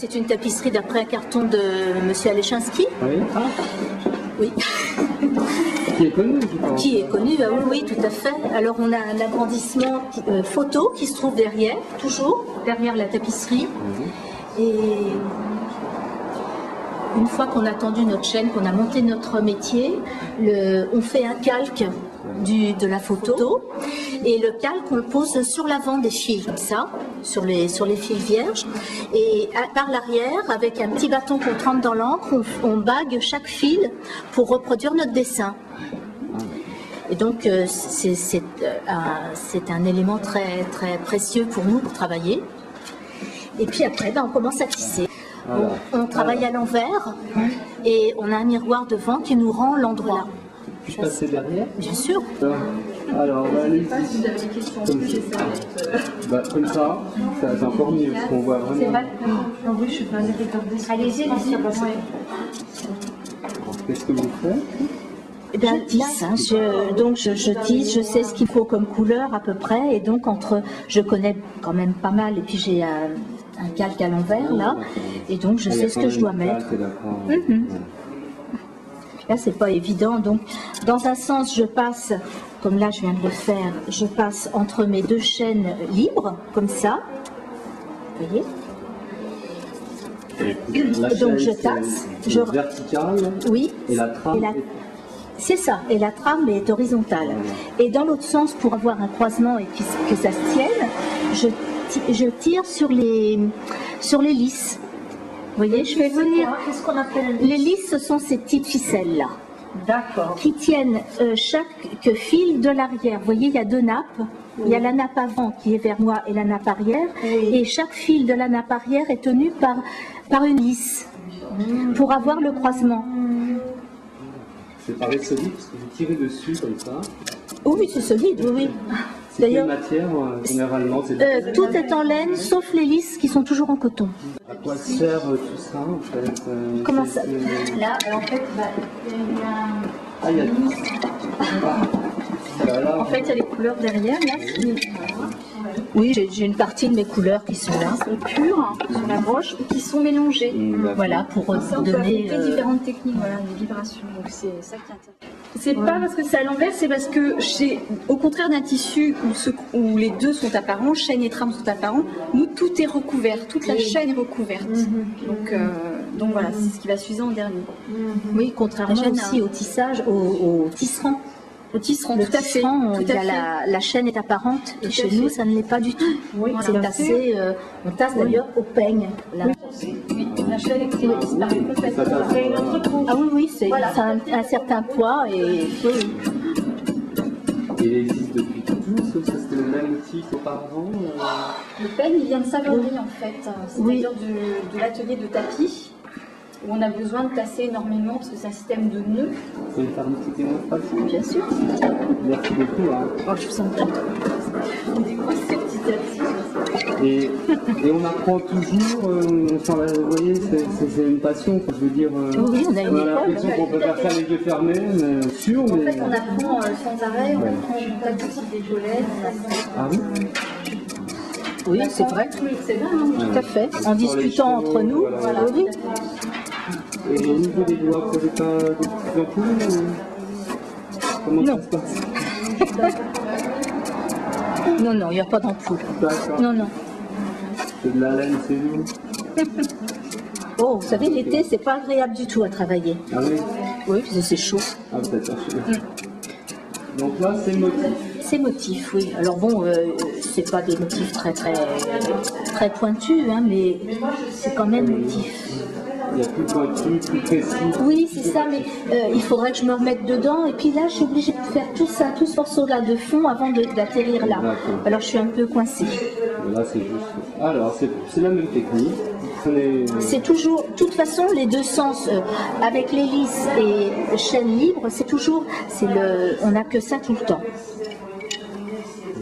c'est une tapisserie d'après un carton de Monsieur Alechinsky. Oui. Ah. Oui. Qui est connu, je pense. Qui est connu, oui, oui, tout à fait. Alors on a un agrandissement photo qui se trouve derrière, toujours, derrière la tapisserie. Et une fois qu'on a tendu notre chaîne, qu'on a monté notre métier, on fait un calque de la photo et le calque on le pose sur l'avant des fils comme ça, sur les fils vierges, et par l'arrière avec un petit bâton qu'on trempe dans l'encre, on bague chaque fil pour reproduire notre dessin. Et donc c'est un élément très très précieux pour nous pour travailler. Et puis après on commence à tisser. On travaille à l'envers et on a un miroir devant qui nous rend l'endroit. Je passer derrière? Bien sûr. Alors, on va aller ici. Comme ça, c'est encore mieux, parce qu'on voit vraiment. C'est vrai. Oui, je suis pas allée regarder. Allez-y, Qu'est-ce que vous faites? Eh bien, je tisse, hein. Je tisse, je sais ce qu'il faut comme couleur à peu près, et donc je connais quand même pas mal, et puis j'ai un calque à l'envers là, et donc je sais ce que je dois mettre. Là, c'est pas évident. Donc, dans un sens, je passe, comme là, je viens de le faire, je passe entre mes deux chaînes libres, comme ça. Vous voyez? Donc, je tasse. Verticale. Oui. Et la trame. C'est ça. Et la trame est horizontale. Et dans l'autre sens, pour avoir un croisement et que ça se tienne, je tire sur les lisses. Vous voyez, je fais venir. Qu'est-ce qu'on appelle les lisses, ce sont ces petites ficelles-là. D'accord. Qui tiennent chaque fil de l'arrière. Vous voyez, il y a deux nappes. Il y a la nappe avant qui est vers moi et la nappe arrière. Et chaque fil de la nappe arrière est tenu par une lisse pour avoir le croisement. C'est pareil solide parce que vous tirez dessus comme ça. Oui, c'est solide, oui. C'est quelle matière généralement? Tout est en laine sauf les lisses qui sont toujours en coton. À quoi sert tout ça en fait? Comment ça? Là, en fait, il y a En fait, il y a les couleurs derrière, là. Oui, j'ai une partie de mes couleurs qui sont là. sont pures sur la broche et qui sont mélangées. Voilà, pour Ça, on peut donner... appliquer différentes techniques, voilà, les vibrations. Donc c'est ça qui est intéressant. C'est pas parce que c'est à l'envers, c'est parce que au contraire d'un tissu où les deux sont apparents, chaîne et trame sont apparents, nous tout est recouvert, toute la chaîne est recouverte. Donc voilà, c'est ce qui va se fuser en dernier. Oui, contrairement aussi au tissage, au tisserand. Au tisserand, Le tout à fait. tisserand, la chaîne est apparente et chez nous, ça ne l'est pas du tout. Oui, c'est tassé, on tasse d'ailleurs au peigne. Là. Oui, la chaîne est disparue complètement. Ah oui, oui, c'est ça a un certain poids et... Il existe depuis toujours, sauf que c'était le même motif auparavant. Le peigne, il vient de Savonnerie en fait, c'est-à-dire de l'atelier de tapis, où on a besoin de tasser énormément parce que c'est un système de nœuds. Vous pouvez faire une petite démonstration? Bien sûr. Merci beaucoup. Hein. Oh, je vous en prie. On découvre petit à petit. Et on apprend toujours, vous voyez, c'est une passion, je veux dire. Oui, on a une école. l'impression qu'on peut faire ça les yeux fermés, mais sûr, En mais... fait, on apprend sans arrêt, on apprend on tape aussi des volets. Ah oui? Oui, c'est vrai. C'est vrai, hein. Tout à fait. En discutant entre nous, voilà. oui. Et au niveau des doigts, vous avez pas de petites ampoules Comment Non. ça se passe? Non, il n'y a pas d'ampoule. D'accord. Non. C'est de la laine, c'est lourd. Oh, vous savez, l'été, c'est pas agréable du tout à travailler. Ah oui? Oui, parce que c'est chaud. Ah, peut-être. Donc là, c'est le motif. Ces motifs, oui. Alors bon, c'est pas des motifs très pointus, hein, mais c'est quand même motif. Il y a plus pointu, plus précis. Oui, c'est ça, mais il faudrait que je me remette dedans. Et puis là, je suis obligée de faire tout ça, tout ce morceau-là de fond avant d'atterrir là. D'accord. Alors je suis un peu coincée. Là, c'est juste. Alors, c'est la même technique. C'est toujours, de toute façon, les deux sens, avec les lisses et chaîne libre, c'est toujours, on n'a que ça tout le temps.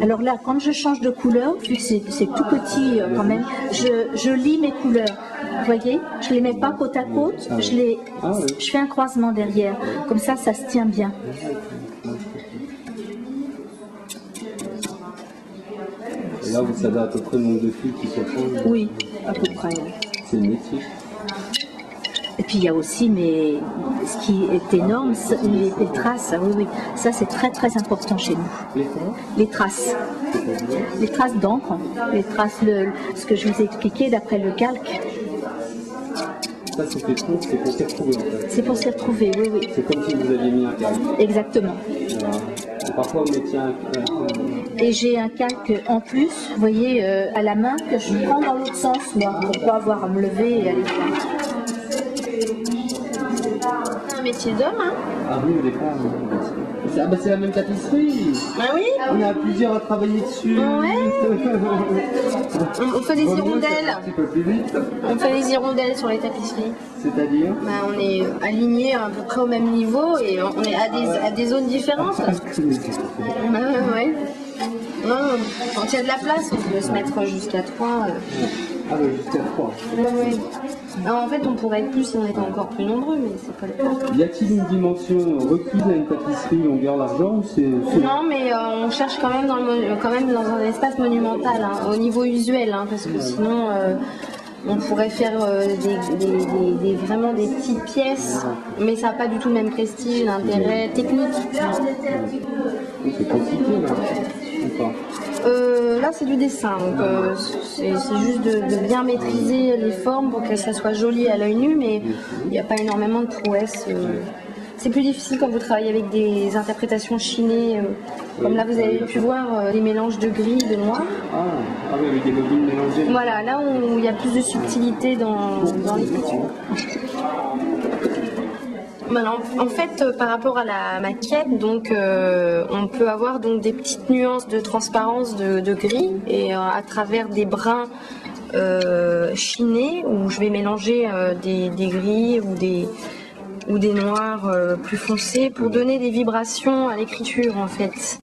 Alors là, quand je change de couleur, vu que c'est tout petit quand même, je lis mes couleurs. Vous voyez, je ne les mets pas côte à côte, je fais un croisement derrière. Comme ça, ça se tient bien. Et là, vous savez à peu près le nombre de fils qui se font? Oui, à peu près. C'est le métier. Et puis il y a aussi, mais ce qui est énorme, les traces. Oui, oui, ça c'est très très important chez nous. Les traces. Les traces d'encre, les traces, ce que je vous ai expliqué d'après le calque. Ça c'est fait c'est pour s'y retrouver en fait. C'est pour s'y retrouver, oui, oui. C'est comme si vous aviez mis un calque. Exactement. Voilà. Et parfois vous mettiez un Et j'ai un calque en plus, vous voyez, à la main, que je prends dans l'autre sens, moi, pour pas avoir à me lever et aller faire. C'est un métier d'homme, hein? Ah oui, au départ, c'est la même tapisserie. Ah oui? On a plusieurs à travailler dessus. Ouais. On fait des hirondelles. Un petit peu plus vite. On fait des hirondelles sur les tapisseries. C'est-à-dire On est alignés à peu près au même niveau et on est à des zones différentes. Ouais. Non, quand il y a de la place, on peut se mettre jusqu'à 3. Ah bah jusqu'à 3. Ouais. Alors, en fait, on pourrait être plus si on était encore plus nombreux, mais c'est pas le cas. Y a-t-il une dimension requise à une tapisserie longueur largeur ou c'est... Non, mais on cherche quand même dans un espace monumental, hein, au niveau usuel, hein, parce que sinon on pourrait faire vraiment des petites pièces, mais ça n'a pas du tout le même prestige, l'intérêt technique. C'est compliqué là. D'accord. Là, c'est du dessin, donc c'est juste de bien maîtriser les formes pour que ça soit joli à l'œil nu, mais il n'y a pas énormément de prouesses. C'est plus difficile quand vous travaillez avec des interprétations chinées, comme là vous avez pu voir les mélanges de gris et de noir. Ah oui, avec des bobines mélangées. Voilà, là où il y a plus de subtilité dans l'écriture. Alors, en fait, par rapport à la maquette, donc, on peut avoir donc des petites nuances de transparence de gris et à travers des brins chinés où je vais mélanger des gris ou des noirs plus foncés pour donner des vibrations à l'écriture en fait.